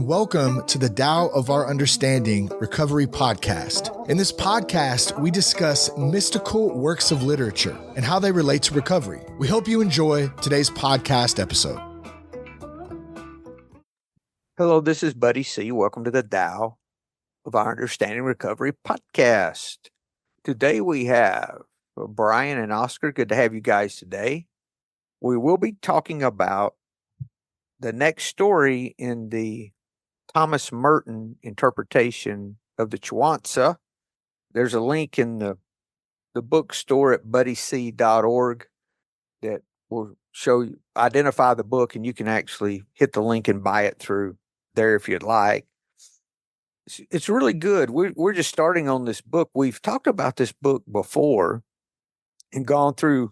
and welcome to the Tao of Our Understanding Recovery Podcast. In this podcast, we discuss mystical works of literature and how they relate to recovery. We hope you enjoy today's podcast episode. Hello, this is Buddy C. Welcome to the Tao of Our Understanding Recovery Podcast. Today we have Brian and Oscar. Good to have you guys today. We will be talking about the next story in the Thomas Merton interpretation of the Chuang Tzu. There's a link in the bookstore at buddyc.org that will show you, identify the book, and you can actually hit the link and buy it through there if you'd like. It's really good. We're just starting on this book. We've talked about this book before and gone through,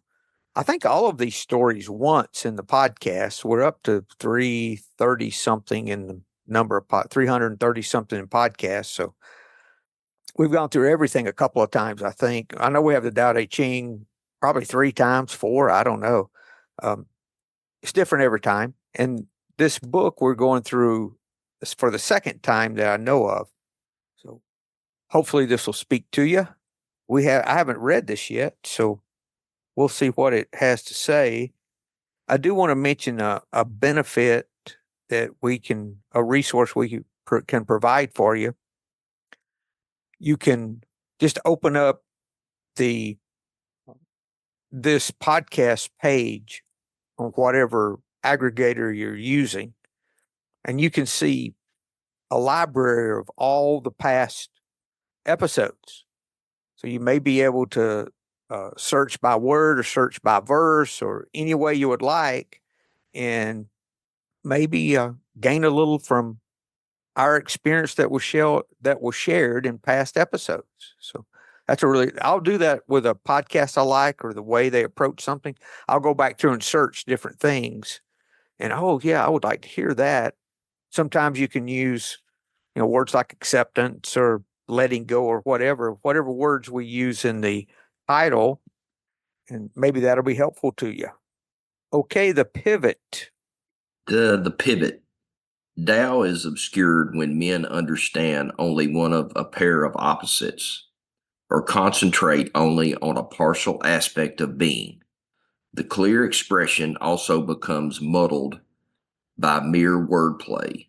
I think, all of these stories once in the podcast. We're up to 330 something in the number of 330 something in podcasts. So we've gone through everything a couple of times, I think. I know we have the Tao Te Ching probably 3 times, 4, I don't know. It's different every time. And this book we're going through is for the second time that I know of. So hopefully this will speak to you. I haven't read this yet, so we'll see what it has to say. I do want to mention a benefit that a resource we can provide for you. You can just open up this podcast page on whatever aggregator you're using, and you can see a library of all the past episodes. So you may be able to search by word or search by verse or any way you would like, and maybe gain a little from our experience that was shared in past episodes. So I'll do that with a podcast I like or the way they approach something. I'll go back through and search different things, and oh yeah, I would like to hear that. Sometimes you can use, words like acceptance or letting go or whatever words we use in the title, and maybe that'll be helpful to you. Okay, the pivot. The pivot. Tao is obscured when men understand only one of a pair of opposites, or concentrate only on a partial aspect of being. The clear expression also becomes muddled by mere wordplay,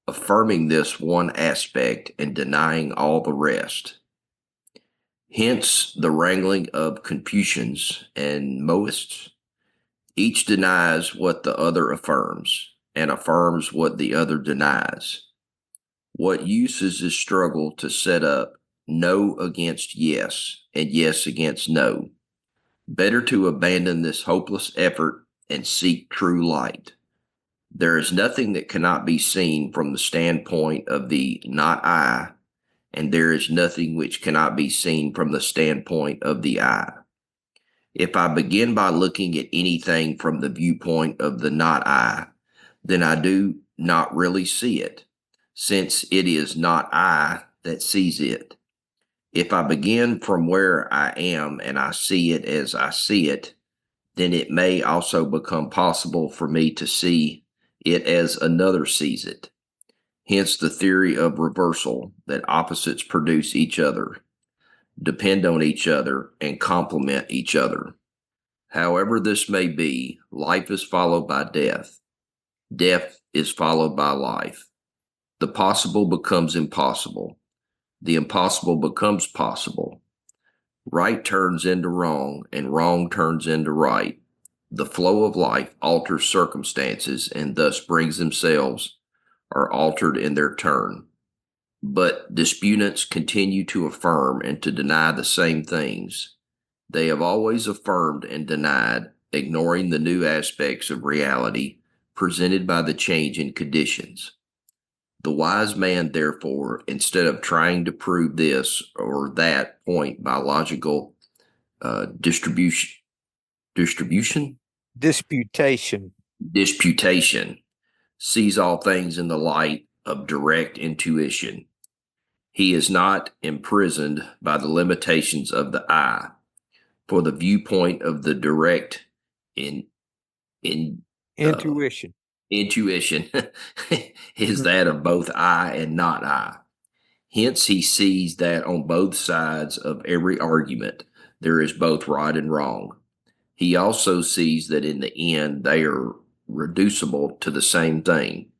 affirming this one aspect and denying all the rest. Hence the wrangling of Confucians and Mohists. Each denies what the other affirms, and affirms what the other denies. What use is this struggle to set up no against yes and yes against no? Better to abandon this hopeless effort and seek true light. There is nothing that cannot be seen from the standpoint of the not I, and there is nothing which cannot be seen from the standpoint of the I. If I begin by looking at anything from the viewpoint of the not I, then I do not really see it, since it is not I that sees it. If I begin from where I am and I see it as I see it, then it may also become possible for me to see it as another sees it. Hence the theory of reversal, that opposites produce each other, depend on each other, and complement each other. However this may be, life is followed by death. Death is followed by life. The possible becomes impossible. The impossible becomes possible. Right turns into wrong, and wrong turns into right. The flow of life alters circumstances, and thus brings themselves are altered in their turn. But disputants continue to affirm and to deny the same things. They have always affirmed and denied, ignoring the new aspects of reality presented by the change in conditions. The wise man, therefore, instead of trying to prove this or that point by logical disputation, sees all things in the light of direct intuition. He is not imprisoned by the limitations of the I, for the viewpoint of the direct intuition. Intuition is that of both I and not I. Hence, he sees that on both sides of every argument there is both right and wrong. He also sees that in the end they are reducible to the same thing.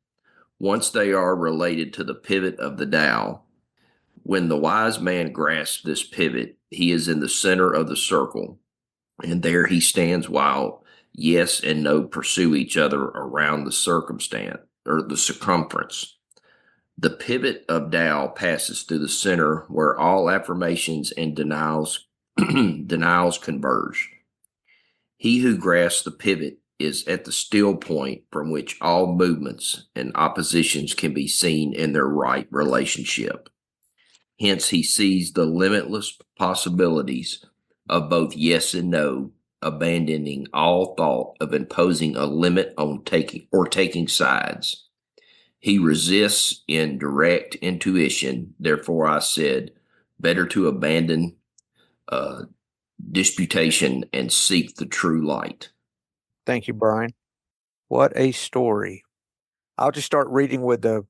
Once they are related to the pivot of the Tao, when the wise man grasps this pivot, he is in the center of the circle, and there he stands while yes and no pursue each other around the circumstance or the circumference. The pivot of Tao passes through the center where all affirmations and denials converge. He who grasps the pivot is at the still point from which all movements and oppositions can be seen in their right relationship. Hence, he sees the limitless possibilities of both yes and no, abandoning all thought of imposing a limit on taking sides. He resists in direct intuition. Therefore, I said, better to abandon disputation and seek the true light. Thank you, Brian. What a story. I'll just start reading with a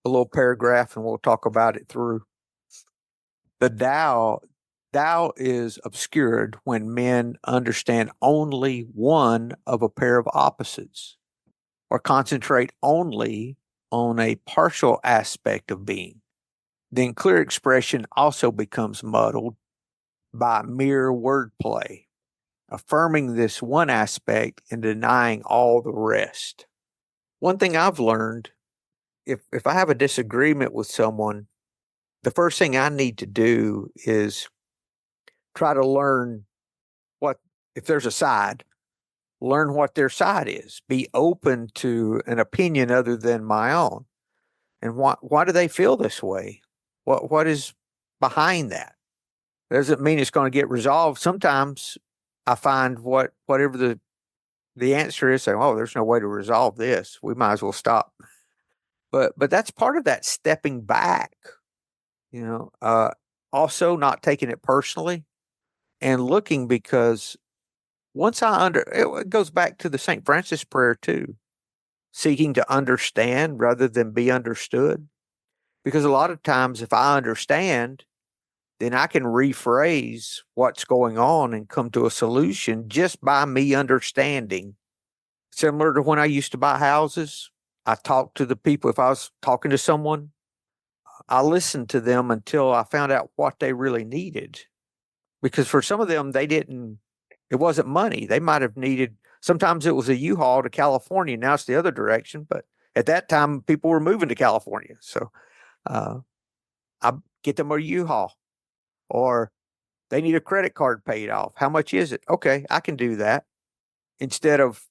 little paragraph and we'll talk about it through. The Tao is obscured when men understand only one of a pair of opposites or concentrate only on a partial aspect of being. Then clear expression also becomes muddled by mere wordplay, affirming this one aspect and denying all the rest. One thing I've learned, if I have a disagreement with someone, the first thing I need to do is try to learn what, if there's a side, learn what their side is. Be open to an opinion other than my own. And why do they feel this way? What is behind that? Doesn't mean it's going to get resolved. Sometimes I find whatever the answer is, saying, "Oh, there's no way to resolve this. We might as well stop." But that's part of that stepping back. Also not taking it personally and looking, because once it goes back to the St. Francis prayer too, seeking to understand rather than be understood. Because a lot of times if I understand, then I can rephrase what's going on and come to a solution just by me understanding. Similar to when I used to buy houses, I talked to the people. If I was talking to someone, I listened to them until I found out what they really needed. Because for some of them, it wasn't money. They might have needed, sometimes it was a U-Haul to California. Now it's the other direction. But at that time, people were moving to California. So I get them a U-Haul, or they need a credit card paid off. How much is it? Okay, I can do that. Instead of,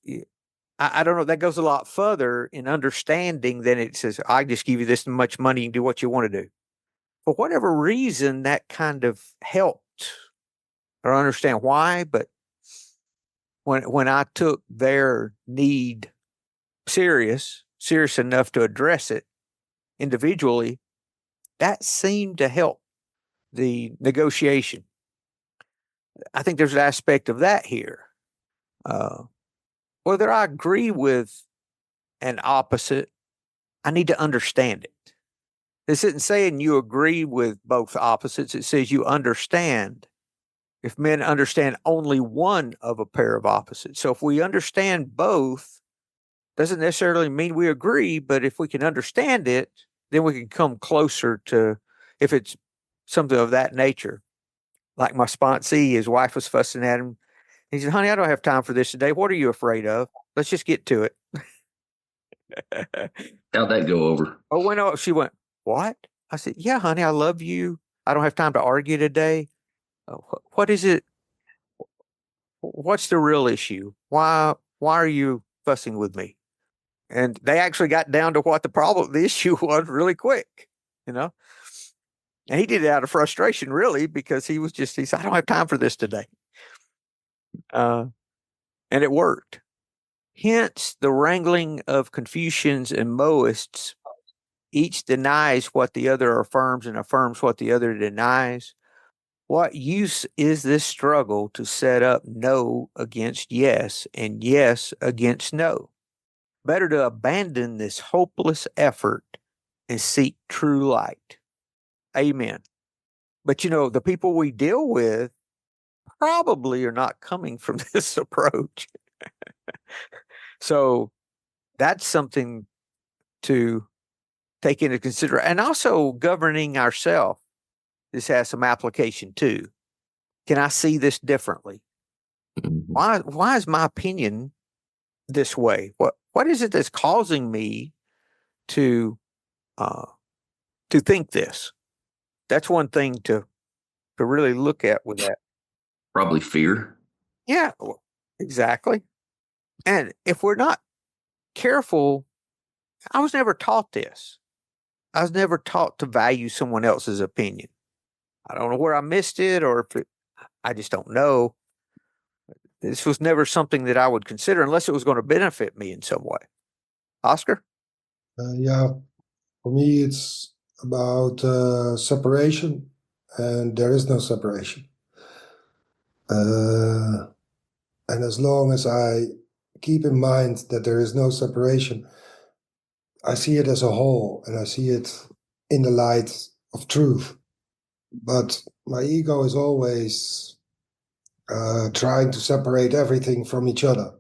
I don't know, that goes a lot further in understanding than it says, I just give you this much money and do what you want to do. For whatever reason, that kind of helped. I don't understand why, but when I took their need serious enough to address it individually, that seemed to help the negotiation. I think there's an aspect of that here. Whether I agree with an opposite, I need to understand it. This isn't saying you agree with both opposites. It says you understand. If men understand only one of a pair of opposites. So if we understand both, doesn't necessarily mean we agree, but if we can understand it, then we can come closer to, if it's something of that nature. Like my sponsee, his wife was fussing at him. He said, "Honey, I don't have time for this today. What are you afraid of? Let's just get to it." How'd that go over? Oh, she went, "What?" I said, "Yeah, honey, I love you. I don't have time to argue today. What is it? What's the real issue? Why are you fussing with me?" And they actually got down to what the issue was really quick, And he did it out of frustration, really, because he said, "I don't have time for this today." And it worked. Hence, the wrangling of Confucians and Moists, each denies what the other affirms and affirms what the other denies. What use is this struggle to set up no against yes and yes against no? Better to abandon this hopeless effort and seek true light. Amen. But the people we deal with probably are not coming from this approach. So that's something to take into consideration. And also governing ourselves. This has some application too. Can I see this differently? Why is my opinion this way? What is it that's causing me to think this? That's one thing to really look at with that. Probably fear. Yeah, exactly. And if we're not careful, I was never taught this. I was never taught to value someone else's opinion. I don't know where I missed it, or if I just don't know. This was never something that I would consider unless it was going to benefit me in some way. Oscar? Yeah, for me, it's about separation, and there is no separation. And as long as I keep in mind that there is no separation, I see it as a whole, and I see it in the light of truth. But my ego is always trying to separate everything from each other.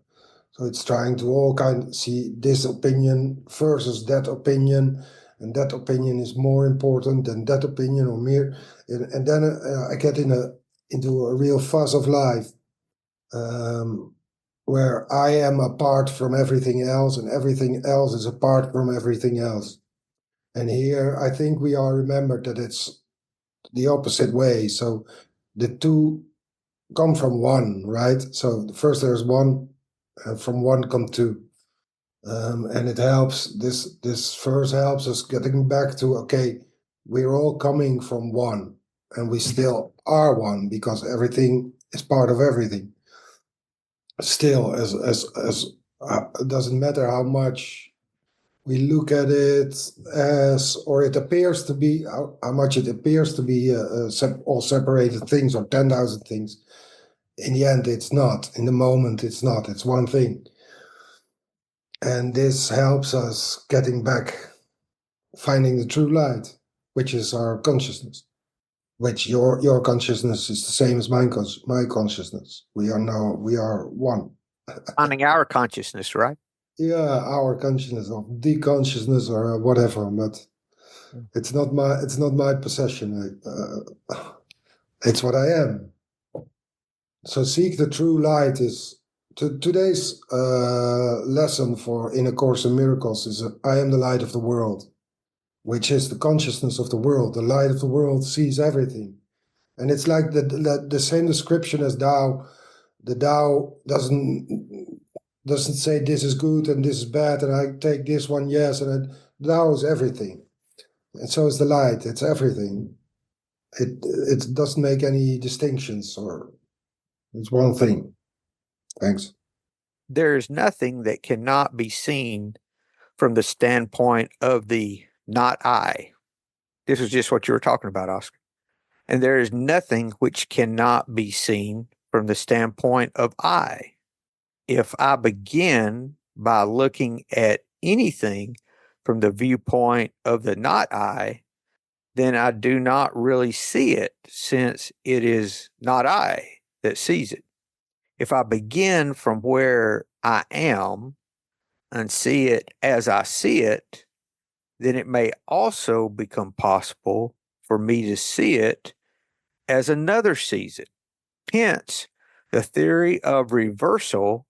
So it's trying to see this opinion versus that opinion, and that opinion is more important than that opinion or mere. And then I get into a real fuss of life, where I am apart from everything else, and everything else is apart from everything else. And here I think we are remembered that it's the opposite way. So the two come from one, right? So first there's one, from one come two. And it helps, this verse helps us getting back to, okay, we're all coming from one, and we still are one, because everything is part of everything. Still, as it doesn't matter how much we look at it as, or it appears to be, how much it appears to be all separated things or 10,000 things. In the end, it's not. In the moment, it's not. It's one thing. And this helps us getting back, finding the true light, which is our consciousness. Which your consciousness is the same as my consciousness. We are one. Finding our consciousness, right? Yeah, our consciousness, or the consciousness, or whatever. But it's not my possession. It's what I am. So seek the true light is today's lesson for in A Course in Miracles is I am the light of the world, which is the consciousness of the world. The light of the world sees everything, and it's like the same description as Tao. The Tao doesn't say this is good and this is bad, and I take this one yes, and Tao is everything, and so is the light. It's everything. It doesn't make any distinctions, or it's one thing. Thanks. There is nothing that cannot be seen from the standpoint of the not I. This is just what you were talking about, Oscar. And there is nothing which cannot be seen from the standpoint of I. If I begin by looking at anything from the viewpoint of the not I, then I do not really see it, since it is not I that sees it. If I begin from where I am and see it as I see it, then it may also become possible for me to see it as another sees it. Hence, the theory of reversal,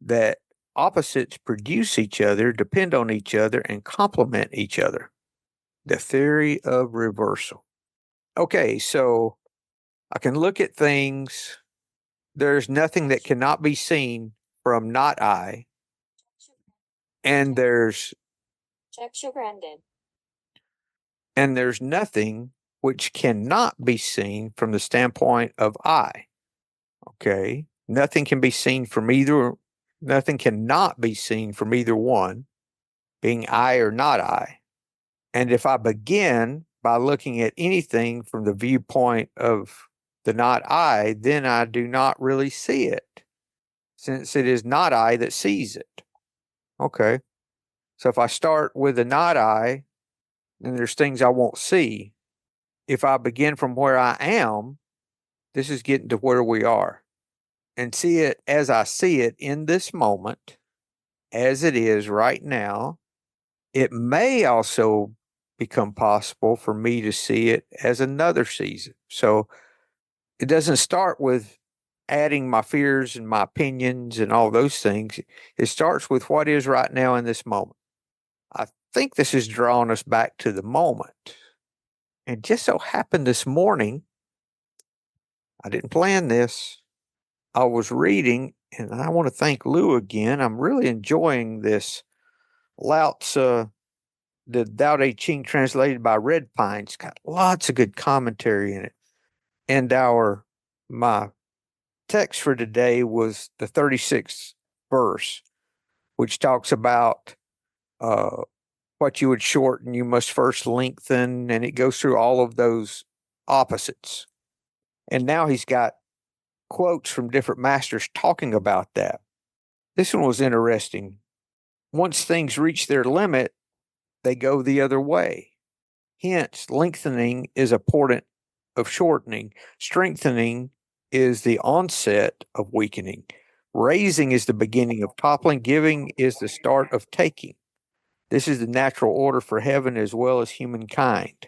that opposites produce each other, depend on each other, and complement each other. The theory of reversal. Okay, so I can look at things. There's nothing that cannot be seen from not I. And there's nothing which cannot be seen from the standpoint of I. Okay. Nothing can be seen from either. Nothing cannot be seen from either one, being I or not I. And if I begin by looking at anything from the viewpoint of the not I, then I do not really see it, since it is not I that sees it. Okay. So if I start with a not I, then there's things I won't see. If I begin from where I am, this is getting to where we are, and see it as I see it in this moment, as it is right now. It may also become possible for me to see it as another season. So it doesn't start with adding my fears and my opinions and all those things. It starts with what is right now in this moment. I think this is drawing us back to the moment. And just so happened this morning, I didn't plan this. I was reading, and I want to thank Lou again. I'm really enjoying this Lao Tzu, the Tao Te Ching translated by Red Pine. It's got lots of good commentary in it. And my text for today was the 36th verse, which talks about what you would shorten, you must first lengthen, and it goes through all of those opposites. And now he's got quotes from different masters talking about that. This one was interesting. Once things reach their limit, they go the other way. Hence, lengthening is a portent of shortening. Strengthening is the onset of weakening. Raising is the beginning of toppling. Giving is the start of taking. This is the natural order for heaven as well as humankind.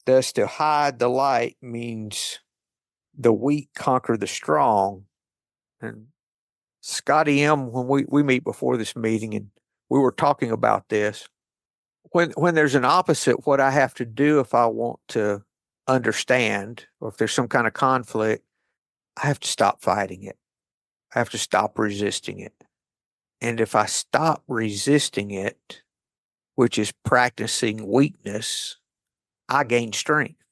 Thus, to hide the light means the weak conquer the strong. And Scotty M., when we meet before this meeting, and we were talking about this, when there's an opposite, what I have to do if I want to understand, or if there's some kind of conflict, I have to stop fighting it. I have to stop resisting it. And if I stop resisting it, which is practicing weakness, I gain strength.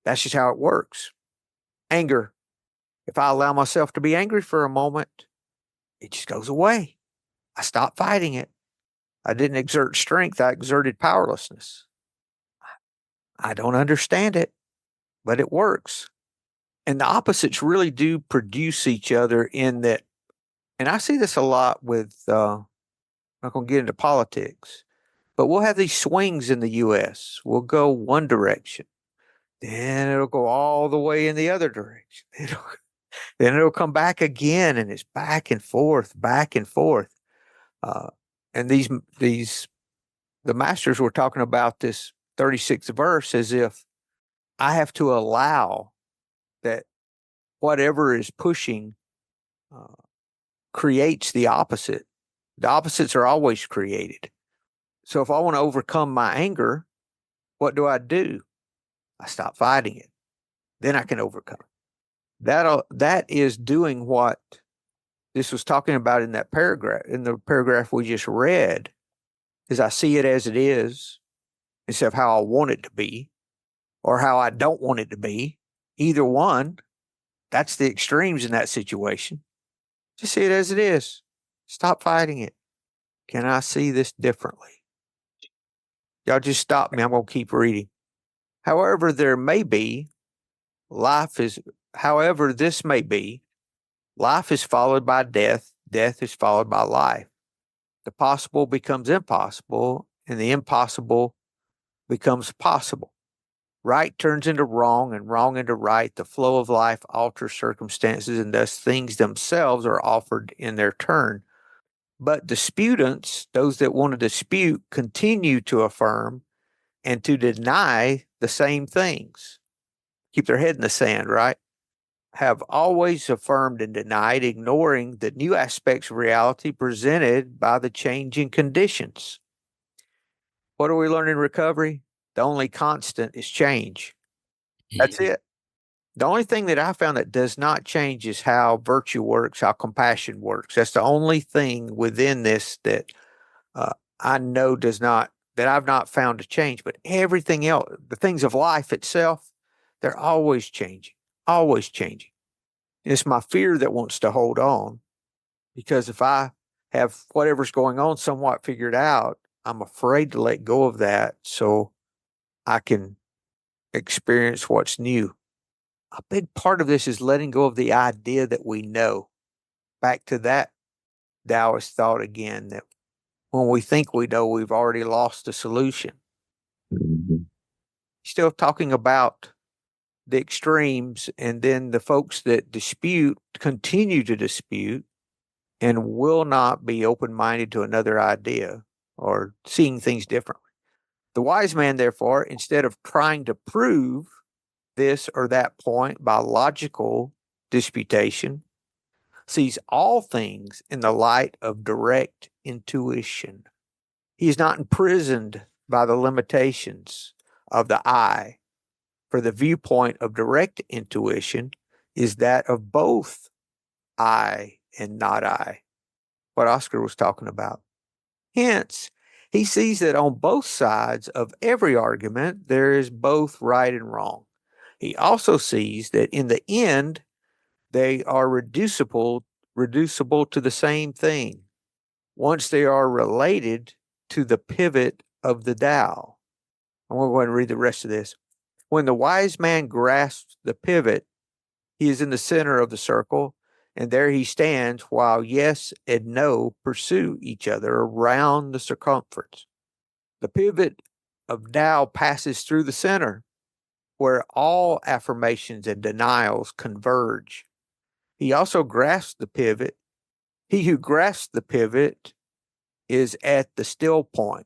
That's just how it works. Anger. If I allow myself to be angry for a moment, it just goes away. I stop fighting it. I didn't exert strength. I exerted powerlessness. I don't understand it, but it works. And the opposites really do produce each other in that. And I see this a lot with, I'm not going to get into politics, but we'll have these swings in the U.S. We'll go one direction, then it'll go all the way in the other direction. Then it'll come back again, and it's back and forth, back and forth. And the masters were talking about this 36th verse as if I have to allow that whatever is pushing creates the opposite. The opposites are always created. So if I want to overcome my anger, what do? I stop fighting it. Then I can overcome it. That is doing what this was talking about in that paragraph, in the paragraph we just read, is I see it as it is instead of how I want it to be or how I don't want it to be. Either one, that's the extremes in that situation. Just see it as it is. Stop fighting it. Can I see this differently? Y'all just stop me. I'm going to keep reading. However this may be, life is followed by death. Death is followed by life. The possible becomes impossible, and the impossible becomes possible. Right turns into wrong, and wrong into right. The flow of life alters circumstances, and thus things themselves are offered in their turn. But disputants, those that want to dispute, continue to affirm and to deny the same things. Keep their head in the sand, right? Have always affirmed and denied, ignoring the new aspects of reality presented by the changing conditions. What do we learn in recovery? The only constant is change. That's it. The only thing that I found that does not change is how virtue works, how compassion works. That's the only thing within this that I know that I've not found to change. But everything else, the things of life itself, they're always changing, always changing. It's my fear that wants to hold on, because if I have whatever's going on somewhat figured out, I'm afraid to let go of that so I can experience what's new. A big part of this is letting go of the idea that we know. Back to that Taoist thought again, that when we think we know, we've already lost the solution. Mhm. Still talking about the extremes, and then the folks that dispute continue to dispute and will not be open-minded to another idea or seeing things differently. The wise man, therefore, instead of trying to prove this or that point by logical disputation, sees all things in the light of direct intuition. He is not imprisoned by the limitations of the I, for the viewpoint of direct intuition is that of both I and not I, what Oscar was talking about. Hence, he sees that on both sides of every argument, there is both right and wrong. He also sees that in the end, they are reducible to the same thing once they are related to the pivot of the Tao. I'm going to go ahead and read the rest of this. When the wise man grasps the pivot, he is in the center of the circle, and there he stands while yes and no pursue each other around the circumference. The pivot of Tao passes through the center, where all affirmations and denials converge. He also grasps the pivot. He who grasps the pivot is at the still point,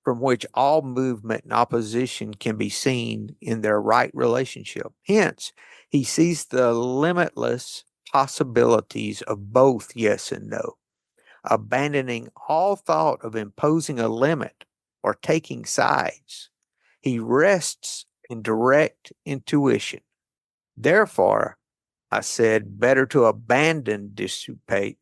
from which all movement and opposition can be seen in their right relationship. Hence, he sees the limitless possibilities of both yes and no, abandoning all thought of imposing a limit or taking sides. He rests in direct intuition. Therefore, I said, better to abandon disputation,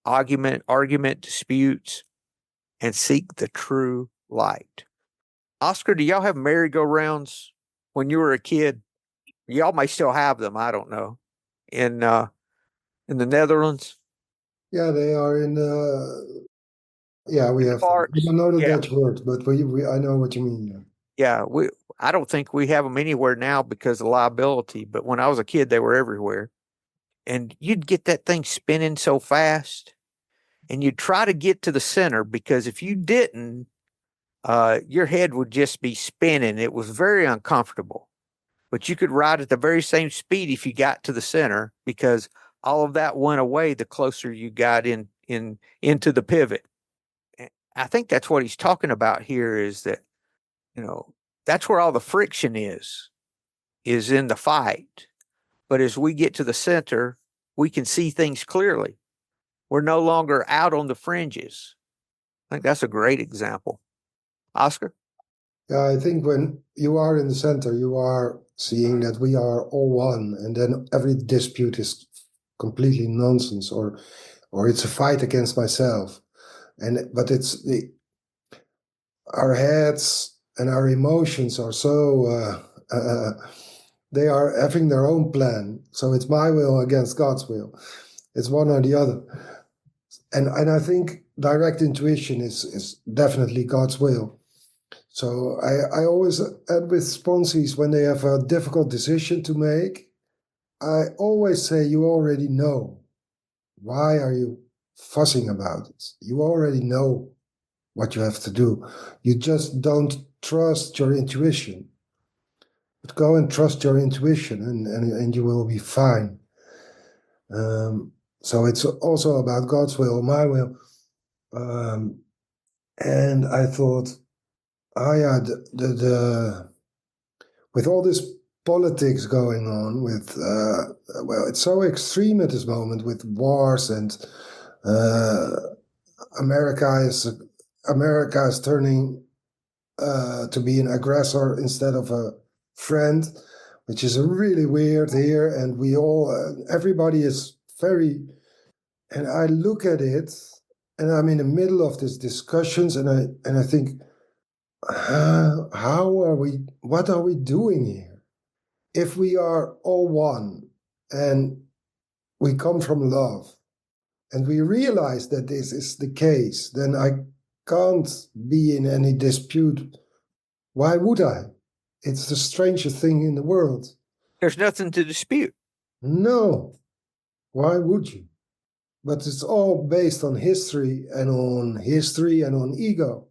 argument, disputes, and seek the true light. Oscar, do y'all have merry-go-rounds when you were a kid? Y'all may still have them. I don't know. In the Netherlands. Yeah, they are in yeah, we have them. Parks. We don't know the Yeah. Dutch word, but I know what you mean. Yeah, I don't think we have them anywhere now because of liability, but when I was a kid, they were everywhere. And you'd get that thing spinning so fast, and you'd try to get to the center, because if you didn't, your head would just be spinning. It was very uncomfortable, but you could ride at the very same speed if you got to the center, because all of that went away the closer you got into the pivot. I think that's what he's talking about here, is that, that's where all the friction is in the fight. But as we get to the center, we can see things clearly. We're no longer out on the fringes. I think that's a great example. Oscar? Yeah, I think when you are in the center, you are seeing that we are all one, and then every dispute is completely nonsense, or it's a fight against myself. But it's our heads and our emotions are so they are having their own plan. So it's my will against God's will. It's one or the other. And I think direct intuition is definitely God's will. So I always, and with sponsees, when they have a difficult decision to make, I always say, you already know. Why are you fussing about it? You already know what you have to do. You just don't trust your intuition. But go and trust your intuition, and you will be fine. So it's also about God's will, my will. And I thought, yeah, with all this politics going on, with it's so extreme at this moment, with wars, and America is turning to be an aggressor instead of a friend, which is really weird here. And everybody is very, and I look at it, and I'm in the middle of these discussions, and I think, what are we doing here? If we are all one, and we come from love, and we realize that this is the case, then I can't be in any dispute. Why would I? It's the strangest thing in the world. There's nothing to dispute. No. Why would you? but it's all based on history and on ego.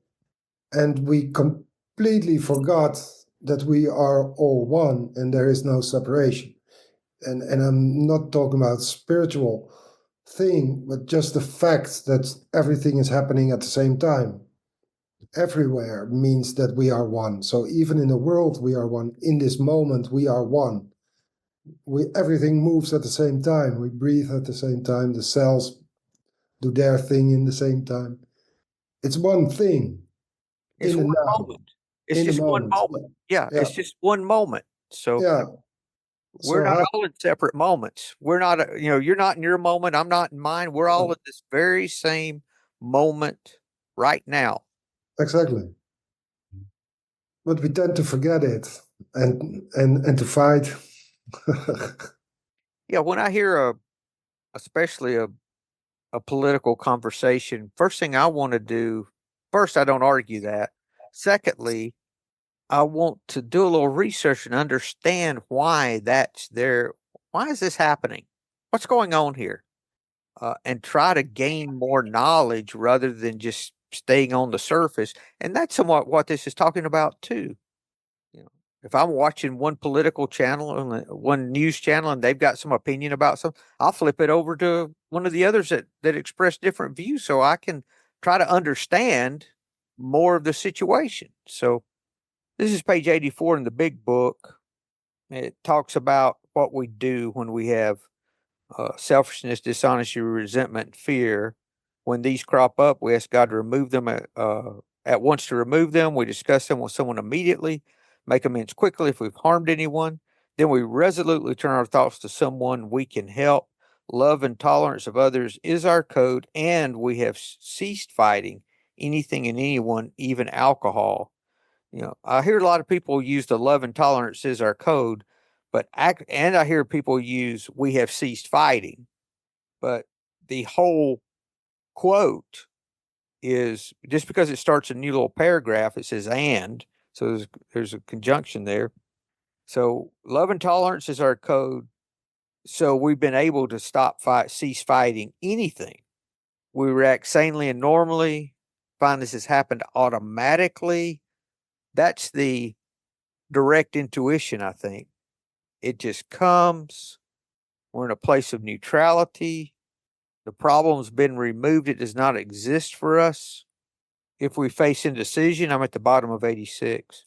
And we completely forgot that we are all one and there is no separation. And I'm not talking about spiritual thing, but just the fact that everything is happening at the same time. Everywhere means that we are one. So even in the world, we are one. In this moment, we are one. Everything moves at the same time. We breathe at the same time. The cells do their thing in the same time. It's one thing. It's In the one now. moment. It's In the just one moment. moment. Yeah, Yeah. it's just one moment. So Yeah. we're So not how, all in separate moments. We're not, you're not in your moment. I'm not in mine. We're all in this very same moment right now. exactly. But we tend to forget it and to fight. Yeah, when I hear especially a political conversation, first thing I want to do, first, I don't argue that. Secondly, I want to do a little research and understand why that's there. Why is this happening? What's going on here? And try to gain more knowledge rather than just staying on the surface. And that's somewhat what this is talking about too. You know, if I'm watching one political channel and one news channel and they've got some opinion about something, I'll flip it over to one of the others that express different views so I can try to understand more of the situation. So this is page 84 in the big book. It talks about what we do when we have selfishness, dishonesty, resentment, fear. When these crop up, we ask God to remove them at once to remove them. We discuss them with someone immediately, make amends quickly if we've harmed anyone. Then we resolutely turn our thoughts to someone we can help. Love and tolerance of others is our code, and we have ceased fighting anything and anyone, even alcohol. I hear a lot of people use the love and tolerance is our code, and I hear people use we have ceased fighting, but the whole quote is just because it starts a new little paragraph, it says and, so there's a conjunction there. So love and tolerance is our code. So we've been able to cease fighting anything. We react sanely and normally, find this has happened automatically. That's the direct intuition, I think. It just comes. We're in a place of neutrality. The problem's been removed. It does not exist for us. If we face indecision, I'm at the bottom of 86.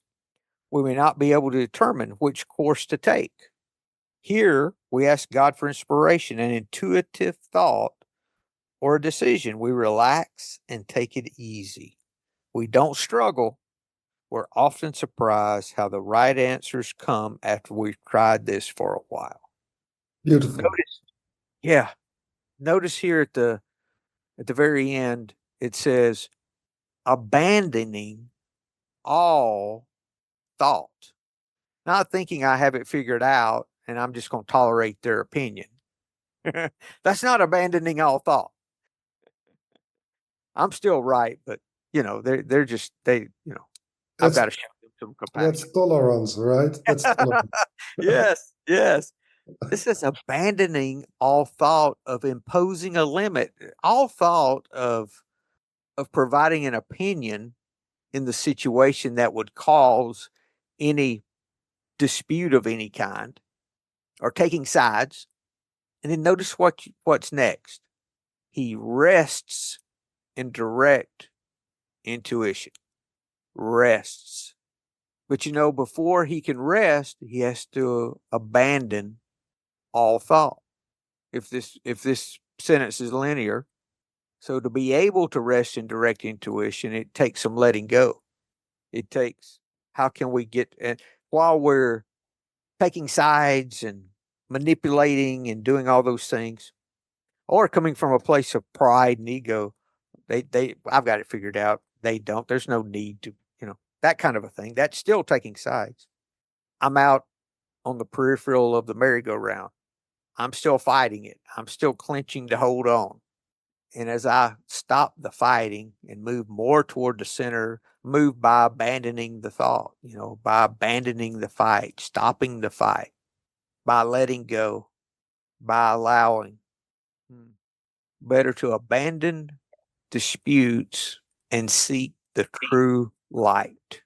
We may not be able to determine which course to take. Here, we ask God for inspiration, an intuitive thought, or a decision. We relax and take it easy. We don't struggle. We're often surprised how the right answers come after we've tried this for a while. Beautiful. Yeah. Notice here at the very end, it says abandoning all thought. Not thinking I have it figured out and I'm just going to tolerate their opinion. That's not abandoning all thought. I'm still right, but they're just I've That's got to show them some that's compassion. tolerance, right? That's tolerance. Yes, yes. This is abandoning all thought of imposing a limit, all thought of providing an opinion in the situation that would cause any dispute of any kind or taking sides. And then notice what's next. He rests in direct intuition. Rests. But before he can rest, he has to abandon all thought. If this sentence is linear, so to be able to rest in direct intuition, it takes some letting go. It takes how can we get and while we're taking sides and manipulating and doing all those things, or coming from a place of pride and ego, they I've got it figured out. They don't. There's no need to, that kind of a thing. That's still taking sides. I'm out on the peripheral of the merry-go-round. I'm still fighting it. I'm still clenching to hold on. And as I stop the fighting and move more toward the center, move by abandoning the thought, by abandoning the fight, stopping the fight, by letting go, by allowing. better to abandon disputes and seek the true light.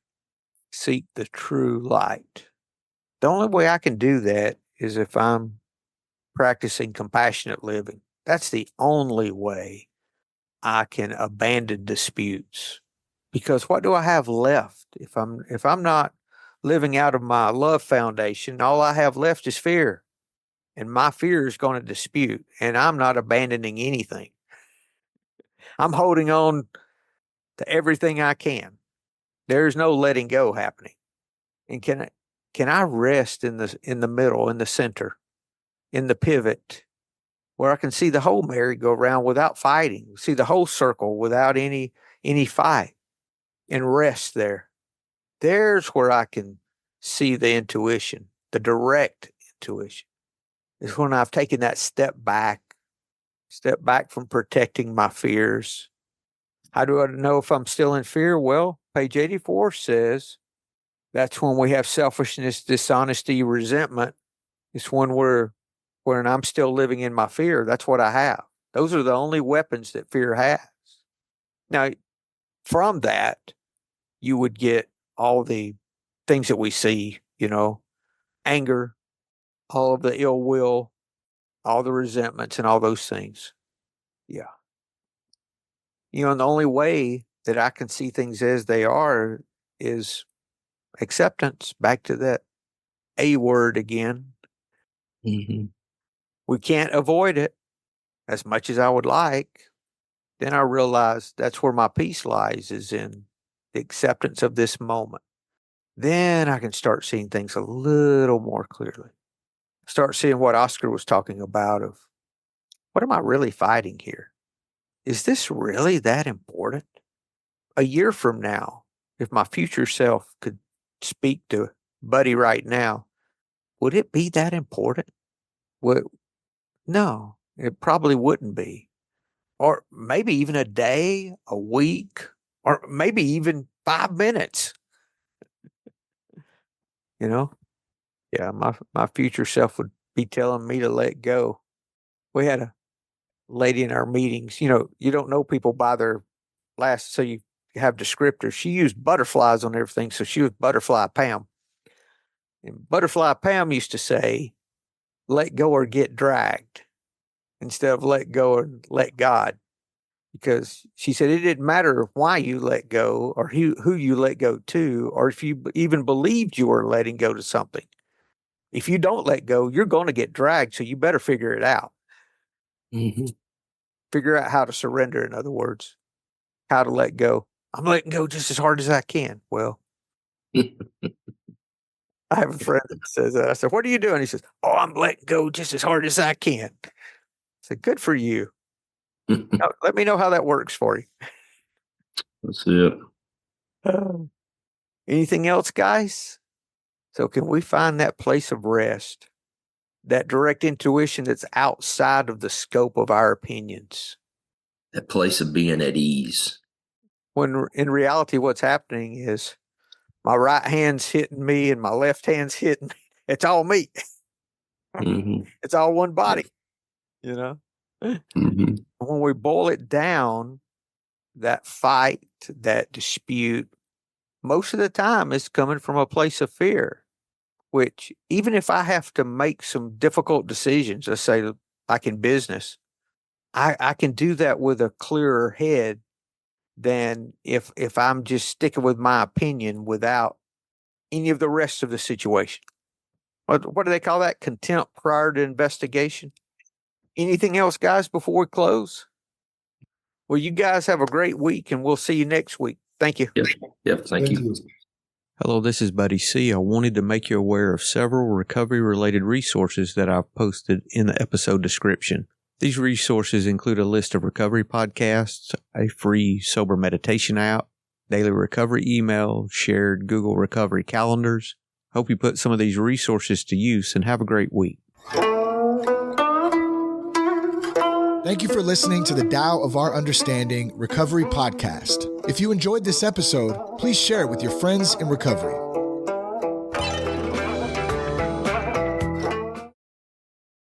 Seek the true light. The only way I can do that is if I'm practicing compassionate living. That's the only way I can abandon disputes. Because what do I have left if I'm not living out of my love foundation? All I have left is fear. And my fear is going to dispute, and I'm not abandoning anything. I'm holding on to everything I can. There's no letting go happening. And can I rest in the middle, in the center, in the pivot, where I can see the whole merry-go-round without fighting, see the whole circle without any fight, and rest there. There's where I can see the intuition, the direct intuition. It's when I've taken that step back from protecting my fears. How do I know if I'm still in fear? Well, page 84 says that's when we have selfishness, dishonesty, resentment. It's when I'm still living in my fear. That's what I have. Those are the only weapons that fear has. Now, from that, you would get all the things that we see, anger, all of the ill will, all the resentments and all those things. Yeah. And the only way that I can see things as they are is acceptance. Back to that A word again. Mm-hmm. We can't avoid it as much as I would like. Then I realized that's where my peace lies, is in the acceptance of this moment. Then I can start seeing things a little more clearly. Start seeing what Oscar was talking about of, what am I really fighting here? Is this really that important? A year from now, if my future self could speak to Buddy right now, would it be that important? No, it probably wouldn't be. Or maybe even a day, a week, or maybe even 5 minutes. Yeah, my future self would be telling me to let go. We had a lady in our meetings, you don't know people by their last, so you have descriptors. She used butterflies on everything, so she was Butterfly Pam. And Butterfly Pam used to say, let go or get dragged, instead of let go and let God. Because she said it didn't matter why you let go or who you let go to, or if you even believed you were letting go to something. If you don't let go, you're going to get dragged, so you better figure it out. Mm-hmm. Figure out how to surrender, in other words, how to let go. I'm letting go just as hard as I can. Well, I have a friend that says that. I said, what are you doing? He says, I'm letting go just as hard as I can. I said, good for you. Now, let me know how that works for you. That's it. Anything else, guys? So can we find that place of rest, that direct intuition that's outside of the scope of our opinions? That place of being at ease. When in reality, what's happening is my right hand's hitting me and my left hand's hitting me. It's all me. Mm-hmm. It's all one body, Mm-hmm. When we boil it down, that fight, that dispute, most of the time is coming from a place of fear, which even if I have to make some difficult decisions, let's say like in business, I can do that with a clearer head than if I'm just sticking with my opinion without any of the rest of the situation. What do they call that? Contempt prior to investigation. Anything else, guys, before we close? Well, you guys have a great week, and we'll see you next week. Thank you. Yep. Thank you. Hello, this is Buddy C. I wanted to make you aware of several recovery-related resources that I've posted in the episode description. These resources include a list of recovery podcasts, a free sober meditation app, daily recovery email, shared Google recovery calendars. Hope you put some of these resources to use and have a great week. Thank you for listening to the Tao of Our Understanding Recovery Podcast. If you enjoyed this episode, please share it with your friends in recovery.